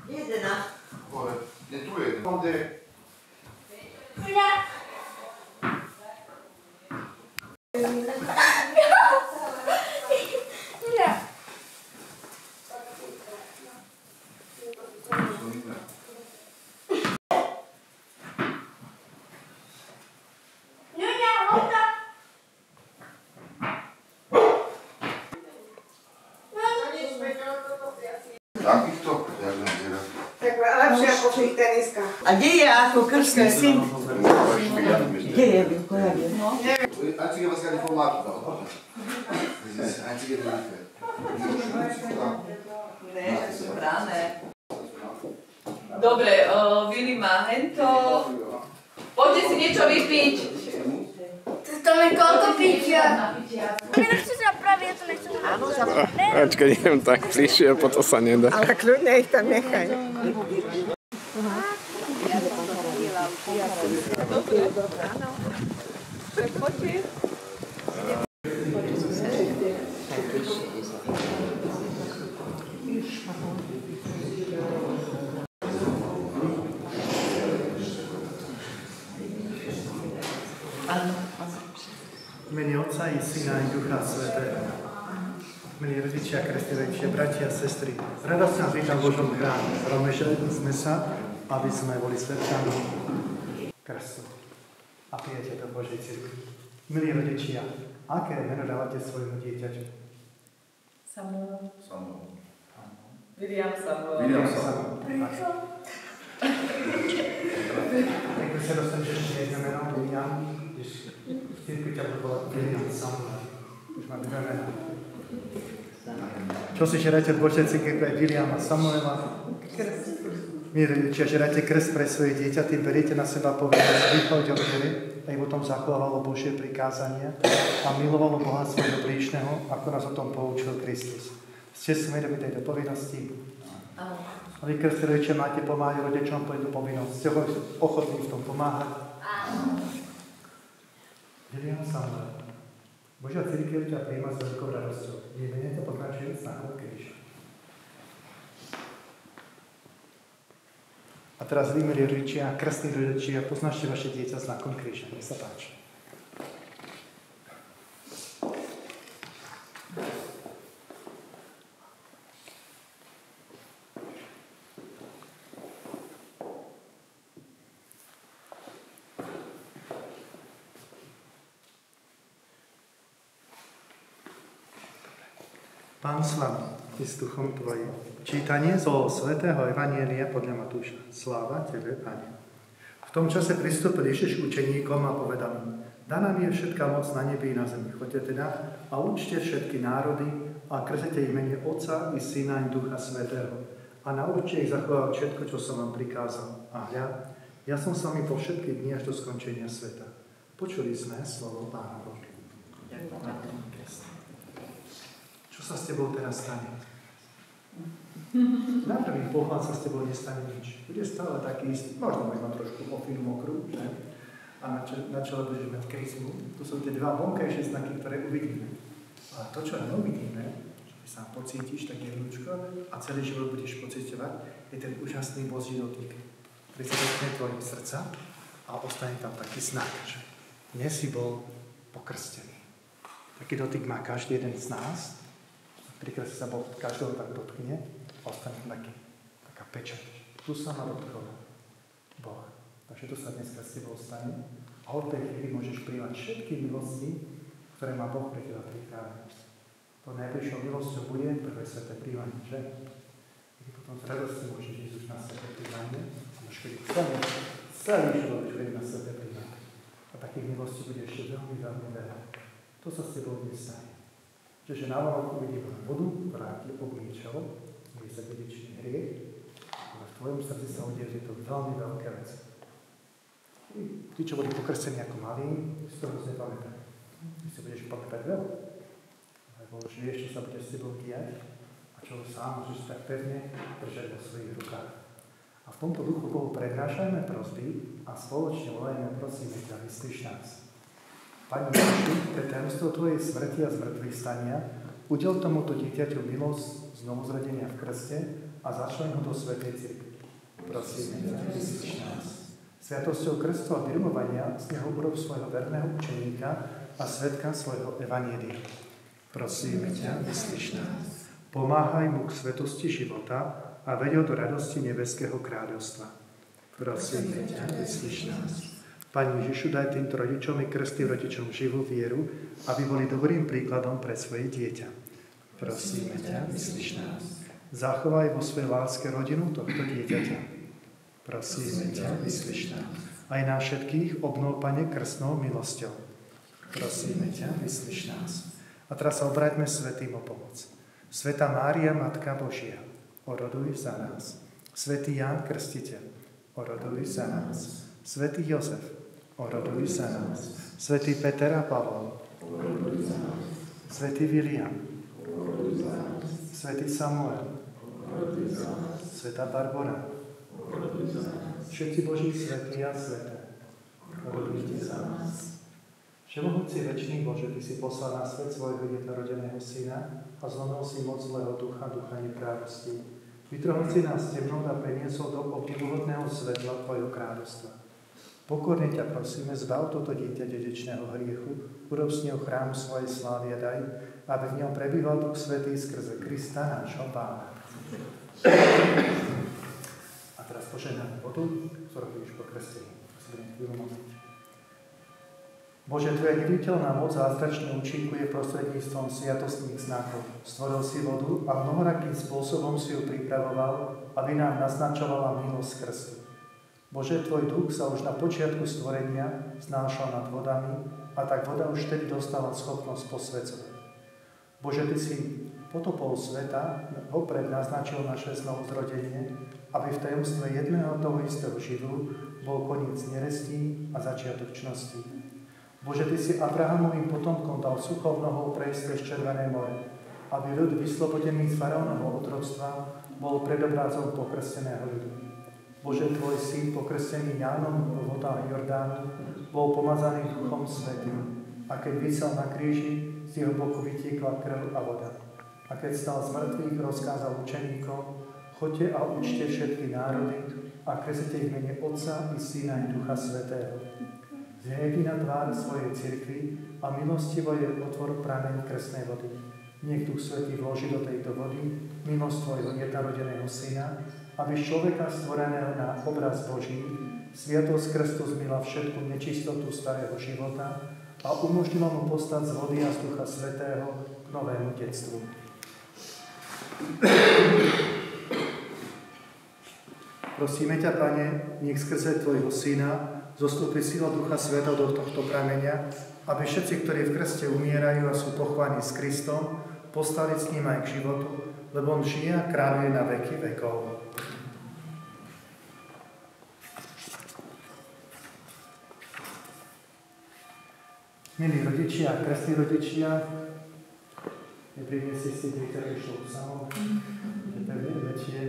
Jedna. Hore. Nie, tu je. Kde? Takýchto? Ja som zvedavý. Tak lepšie ako v tých teniskách. A kde je ako krstný syn? Kde je? Einzige, was keine Formate braucht. Das ist das einzige Möglichkeit. Ne, to sú bráne. Dobre, Vili má hento. Poďte si niečo vypiť. To mi koľko pitia. My nechce zapraviť, ja to nechcem zapraviť. Ačka, neviem, tak prišiel, potom sa nedá. Ale kľudne ich tam nechaj. Tak poďte. V mene Otca i Syna i Ducha Svätého. Milí rodičia, kresťania, bratia a sestry, radosť nás vítam v Božom chráme. Rozmýšľali sme sa, aby sme boli svedkami krstu a prijatia do Božej cirkvi. Milí rodičia, aké meno dávate svojmu dieťaťu? Samuel. Samuel. William Samuel. William Samuel. Tak by sa dostaneš ešte jedno meno, William, když v cirkvi ťa budú volať William Samuel. Už máme dve mena. Čo si žeráte v Božej cirkvi pre Williama Samuela? Milí rodičia, žeráte krst pre svoje dieťa, tým beriete na seba povinnosť výchoď od viery, aj potom zachovalo Božie prikázania a milovalo Boha svojho blížneho, ako nás o tom poučil Kristus. Ste smedoví tejto povinnosti? A vy, krstní rodičia, máte pomáhať rodičom po tejto povinnosť. Ste ochotní v tom pomáhať? William Samuel. Božia cirkev ťa prijíma s veľkou radosťou. Jej mene ťa pokračuje znakom kríža. A teraz vy, milí rodičia, krstní rodičia, poznášte vaše dieťa znakom kríža. Nech sa páči. Pán s vami, i s duchom tvojim. Čítanie zo svätého Evanjelia podľa Matúša. Sláva tebe, Pane. V tom čase pristúpil Ježiš k učeníkom a povedal im: Daná mi je všetká moc na nebi i na zemi. Choďte teda a učte všetky národy a krzete ich mene Otca i Syna i Ducha Svätého. A naučte ich zachovať všetko, čo som vám prikázal. A hľa, ja som s vami po všetky dni až do skončenia sveta. Počuli sme slovo Pánovo. Čo sa s tebou teraz stane? Na prvý pohľad sa s tebou nestane nič. Bude stále taký istý, možno má trošku ofinu mokrú, že? A na čele budeš mať krizmu. To sú tie dva vonkajšie znaky, ktoré uvidíme. Ale to, čo neuvidíme, že sám pocítiš tak jednúčko a celý život budeš pociťovať, je ten úžasný Boží dotyk, ktorý sa dotkne tvojim srdca a ostane tam taký znak, že dnes si bol pokrstený. Taký dotyk má každý jeden z nás. Pri krste sa každého tak dotkne a ostane taká pečať. Tu sa ma dotkol Boh. Takže to sa dneska s tebou stane a od tej chvíli môžeš prijať všetky milosti, ktoré má Boh pre teba pripravené. To najbližšou milosťou bude prvé sveté príjmanie, že? Keď potom s radosťou môžeš ísť už na sveté príjmanie a máš chvíli celý život chvíli na sveté príjmanie. A takých milostí bude ešte veľmi, veľmi veľa. To sa s tebou dnes stane. Čiže na vonok uvidíme vodu, ktorá ti obmýje čelo, bude sa dedičný hriech, ale v tvojom srdci sa udeje, že to veľmi veľké veci. Tí, čo boli pokrstení ako malí, si to hrozne pamätajú. Ty si budeš pamätať veľa. Lebo už vieš, čo sa bude s tebou diať a čo sám môžeš tak pevne držať vo svojich rukách. A v tomto duchu Bohu prednášajme prosby a spoločne volajme, prosíme ťa, vyslíš nás. Pane Ježišu, pre tajomstvo Tvojej smrti a zmŕtvych stania, udel tomuto dieťaťu milosť znovuzrodenia v krste a začleň ho do svätej cirkvi. Prosíme ťa, vyslíš nás. Sviatosťou krstu a birmovania z neho urob svojho verného učeníka a svedka svojho evanjelia. Prosíme ťa, vyslíš nás. Pomáhaj mu k svetosti života a veď ho do radosti nebeského kráľovstva. Prosíme ťa, vyslíš nás. Pani Ježišu, daj týmto rodičom i krstným rodičom živú vieru, aby boli dobrým príkladom pre svoje dieťa. Prosíme ťa, vyslíš nás. Zachovaj vo svojej láske rodinu tohto dieťaťa. Prosíme ťa, vyslíš nás. Aj na všetkých obnov, Pane, krstnou milosťou. Prosíme ťa, vyslíš nás. A teraz sa obráťme svätým o pomoc. Svätá Mária, Matka Božia, oroduj za nás. Svätý Ján Krstiteľ, oroduj za nás. Svätý Jozef, oroduj za nás. Svätý Peter a Pavol, oroduj za nás. Svätý Viliam, oroduj za nás. Svätý Samuel, oroduj za nás. Svätá Barbora, oroduj za nás. Všetci Boží svätí a sväté, orodujte za nás. Všemohúci večný Bože, Ty si poslal na svet svojho jednorodeného Syna a zlomil si moc zlého ducha, ducha neprávosti. Vytrhol si nás z temnôt a preniesol do obdivuhodného svetla Tvojho kráľovstva. Pokorne ťa prosíme, zbav toto dieťa dedičného hriechu, urob s ňou chrám svojej slávy a daj, aby v ňom prebýval Duch Svätý skrze Krista, nášho Pána. A teraz požehnáme vodu, ktorú už pokrstili. Bože, Tvoja neviditeľná moc zázračne účinkuje prostredníctvom sviatostných znakov. Stvoril si vodu a mnohorakým spôsobom si ju pripravoval, aby nám naznačovala milosť krstu. Bože, Tvoj duch sa už na počiatku stvorenia znášal nad vodami a tak voda už vtedy dostala schopnosť posväcovať. Bože, Ty si potopou sveta vopred naznačil naše znovuzrodenie, aby v tajomstve jedného toho istého živu bol koniec nerestí a začiatok čnosti. Bože, Ty si Abrahamovým potomkom dal suchou nohou prejsť cez Červené more, aby ľud vyslobodený z faraónovho otroctva bol predobrazom pokrsteného ľudu. Bože, Tvoj syn, pokrstený Jánom v vodách Jordánu, bol pomazaný Duchom Svätým a keď visel na kríži, z jeho boku vytiekla krv a voda. A keď stal z mŕtvych, rozkázal učeníkom: choďte a učte všetky národy a krstite ich v mene Otca i Syna i Ducha Svätého. Zhliadni na tvár svojej cirkvi a milostivo je otvor prameň krstnej vody. Nech Duch Svätý vloží do tejto vody milosť Tvojho jednorodeného Syna, aby z človeka stvoreného na obraz Boží sviatosť krstu zmila všetku nečistotu starého života a umožnila mu postať z vody a z Ducha Svätého k novému detstvu. Prosíme ťa, Pane, nech skrze Tvojho Syna zostúpi sila Ducha Svätého do tohto prameňa, aby všetci, ktorí v krste umierajú a sú pochovaní s Kristom, postali s ním aj k životu, lebo on žije a kráľuje na veky vekov. Milí rodičia a krstní rodičia, nepriniesli si literárnu samou, že pevne väčšie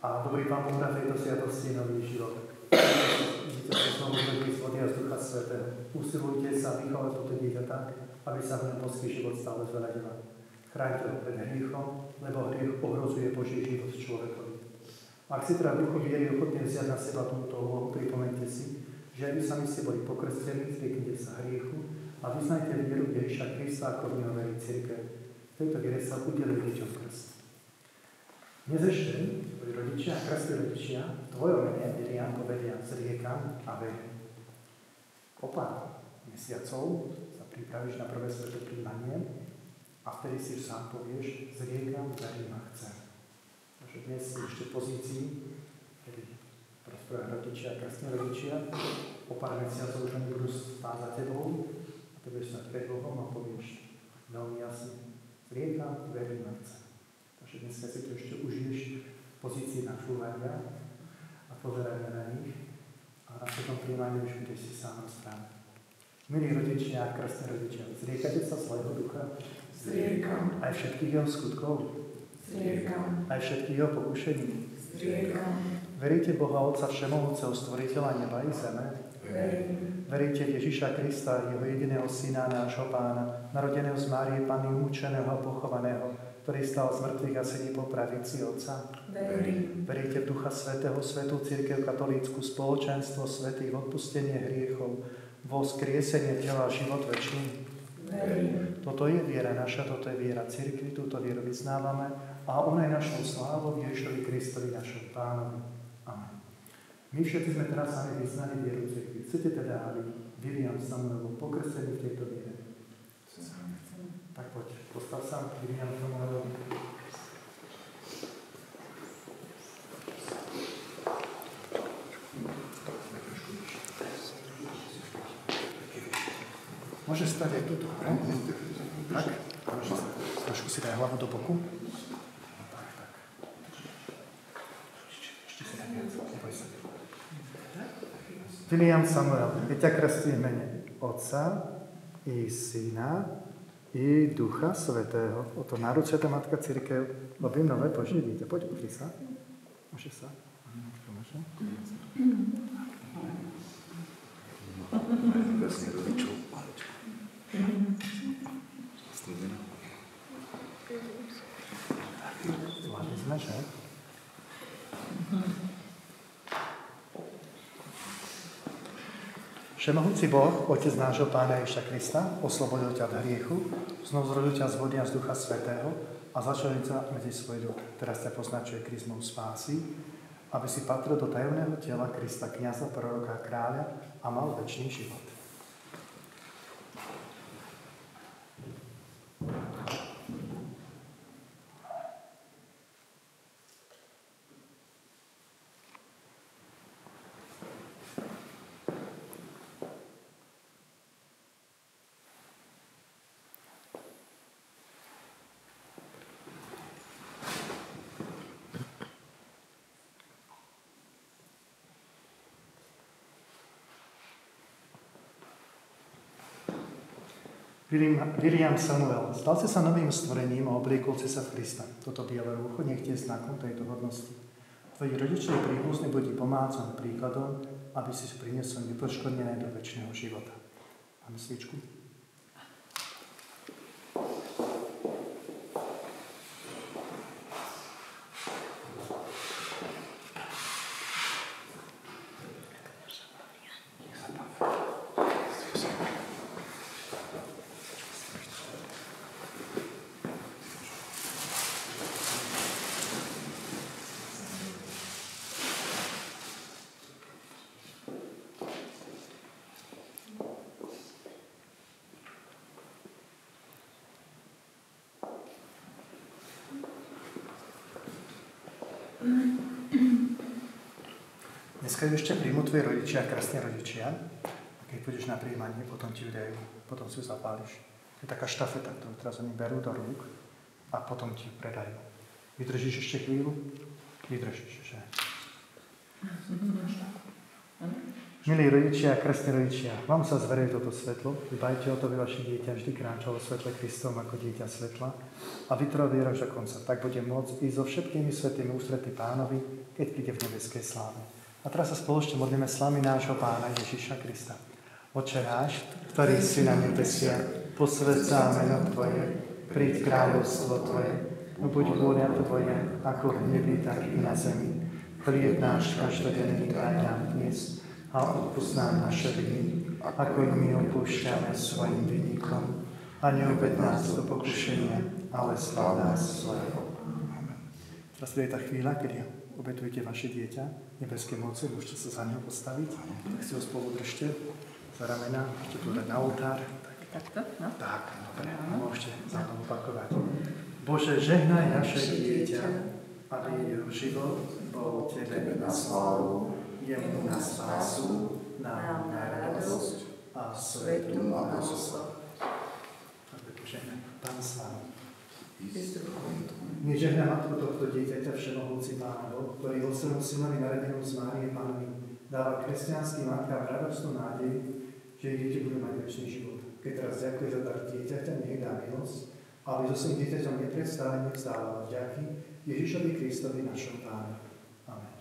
a dobrý Pán Boh na tejto sviatosti nový život. Idete sa znovu zrodí z vody a z Ducha Svätého. Usilujte sa vychovať toto dieťa tak, aby sa v ňom božský život stále zveľaďoval. Chráňte ho pred hriechom, lebo hriech ohrozuje Boží život človekovi. Ak si teda duchu viery ochotne vziať na seba túto úlohu, pripomeňte si, že aj vy sami ste boli pokrstení, zvyknite sa hriechu a vyznajte vieru Ježiša Krista, ako v neho verí cirkev. V tejto viere sa udeluje deťom krst. Dnes ešte, tvoji rodičia a krstní rodičia, v tvojom mene Miriam povedia: zriekam a verím. O pár mesiacov sa pripravíš na prvé sveté príjmanie a vtedy si sám povieš: zriekam, verím a chcem. Takže dnes si ešte v pozícii, kedy rozprávajú rodičia a krstní rodičia, o pár mesiacov už oni budú stáť za tebou a ty budeš stať pred Bohom a povieš veľmi jasne: zriekam, verím a chcem. Takže dneska si to ešte užiješ v pozícii načúvania a pozerajme na nich a na tom príjmaní už budeš si sám rozprávať. Milí rodičia a krstní rodičia, zriekate sa svojho ducha? Zriekam. Aj všetkých jeho skutkov? Zriekam. Aj všetkých jeho pokušení? Zriekam. Veríte Boha Otca Všemohúceho, Stvoriteľa neba i zeme? Verím. Veríte v Ježiša Krista, jeho jediného Syna, nášho Pána, narodeného z Márie Panny, umúčeného a pochovaného, ktorý stal z mŕtvych a sedí po pravici Otca. Verím. Veríte v Ducha Svätého, Svätú cirkev katolícku, spoločenstvo svätých, odpustenie hriechov, voskriesenie tela a život večný? Verím. Toto je viera naša, toto je viera cirkvi, túto vieru vyznávame a ona je našou slávou Ježišovi Kristovi, našom Pánovi. Amen. My všetci sme teraz sami vyznali vieru cirkvi. Chcete teda, aby Viliam Samuel bol pokrstený v tejto viere? Tak poď, postav sa, Viliam Samuel. Môže stať aj tuto, ne? Tak? Trošku si daj hlavu do boku. Tak. Ešte si daj viac, neboj sa. Viliam Samuel, ja ťa krstím v mene Otca i Syna i Ducha Svätého. O to národ Svätá Matka Cirkev robím nové poživíte. Poď, utri sa. Môže sa. Môže. Vlastne rodičov. Zvládli sme, že? Všemohúci Boh, Otec nášho Pána Ježiša Krista, oslobodil ťa od hriechu, znovu zrodil ťa z vody a z Ducha Svätého a začal ťa medzi svoj ľud. Teraz ťa poznačuje kryzmou spásy, aby si patril do tajomného tela Krista, kňaza, proroka a kráľa a mal večný život. Viliam Samuel, stal si sa novým stvorením a obliekol si sa v Krista. Toto biele rúcho nech je znakom tejto hodnosti. Tvoji rodičia príbuzní budú pomácom príkladom, aby si priniesol nepoškodené do večného života. Máme sviečku? Dneska ju ešte príjmu tvoji rodičia, krásne rodičia. A keď pôjdeš na príjmanie, potom ti ju dajú, potom si ju zapáliš. To je taká štafeta, ktorú teraz oni berú do rúk a potom ti ju predajú. Vydržíš ešte chvíľu? Vydržíš, že? Milí rodičia, krásne rodičia, vám sa zverí toto svetlo. Dbajte o to, aby vaše dieťa vždy kráčalo v svetle Kristom ako dieťa svetla a vytrval viera až do konca. Tak bude môcť ísť so všetkými svätými ústretí Pánovi, keď príde v nebeskej sláve. A teraz sa spoločne modlíme slávy nášho Pána Ježiša Krista. Oče náš, ktorý si na nebesiach, posväť sa meno Tvoje, príď kráľovstvo Tvoje, buď vôľa Tvoja, ako v nebi, tak i na zemi. Chlieb náš každodenný daj nám dnes a odpusť nám naše viny, ako i my odpúšťame svojim vinníkom. A neuved nás do pokušenia, ale zbav nás zlého. Teraz je tá chvíľa, kedy obetujete vaše dieťa nebeské moci, môžete sa za ňou postaviť, tak si ho spolu držte za ramena, môžete to dať na oltár. Takto? No. Tak, dobre, môžete za to opakovať. Bože, žehnaj naše dieťa, aby jeho život bol Tebe na slávu, jemu na spásu, nám na radosť a svetu na oslov. Pán s vami. My žehnám matku tohto dieťaťa všemohúci Pán Boh, ktorý vo svojom synovi narodenom z Márie Panny dáva kresťanským matkám radostnú nádej, že ich deti budú mať večný život. Keď teraz ďakuje za dar dieťaťa, nech dá milosť, aby so svojím dieťaťom neprestále vzdával vďaky Ježišovi Kristovi našom Pánu. Amen.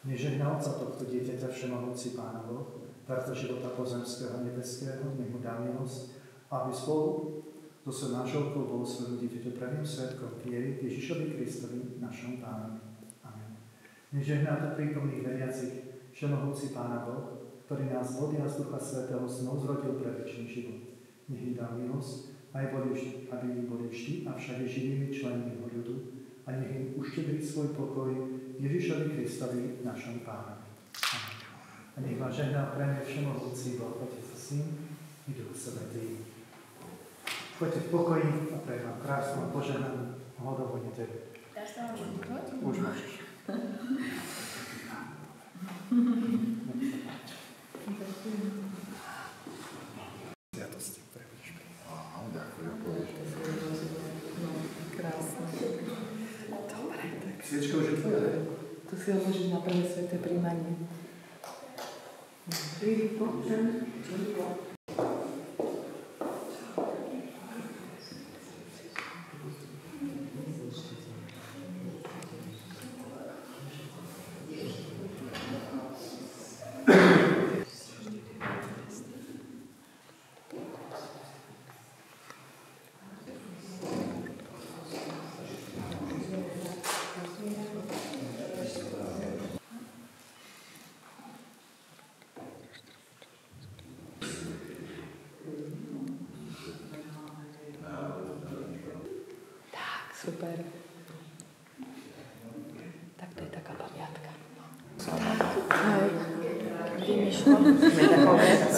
Nežehná Otca tohto dieťaťa všemohúci Pán Boh, darca života pozemského a nebeského, nech mu dá milosť, aby spolu so svojou manželkou bolo svojmu dieťaťu pravým svedkom viery Ježišovi Kristovi, našom Pánovi. Amen. Nech žehná do prítomných veriacich všemohúci Pána Boh, ktorý nás vody a z Ducha Svätého znovu zrodil pre večný život. Nech im dá milosť, aby boli vždy a všade živými členmi jeho ľudu a nech im uštedrí svoj pokoj Ježišovi Kristovi, našom Pánovi. Amen. A nech vás žehná pre mňa všemohúci Boh, Otec a Syn i Duch Svätý. Choďte v pokoji a pre vám krásnu a požehnanú hodovú nedeľu. Už môžeš. Sviatosti. Ďakujem. Krásne. Dobre, tak. Sviečka už je tvoja, ne? Tu si odložiť na prvé sväté príjmanie. Super. Tak to je taká pamiatka. Hej. Vymýšľam. Takou vec.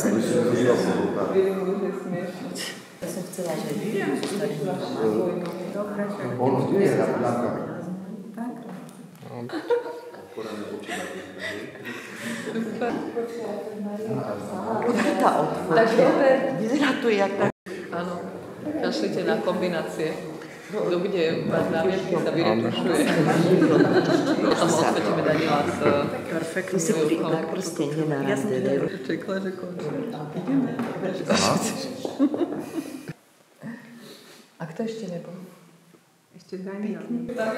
Ja som chcela, že zostali doma. Dobre. On je Janka. Tak. Tak dobre. Vyzerá to jak tak. Áno. Kašlite na kombinácie. Kto bude mať námietky, sa vyretušuje. Tam osvetíme Daniela s milkou. Na prste nenarazdené. Čekla, že končí. Ideme. A kto ešte nebol? Ešte Daniel. Tak,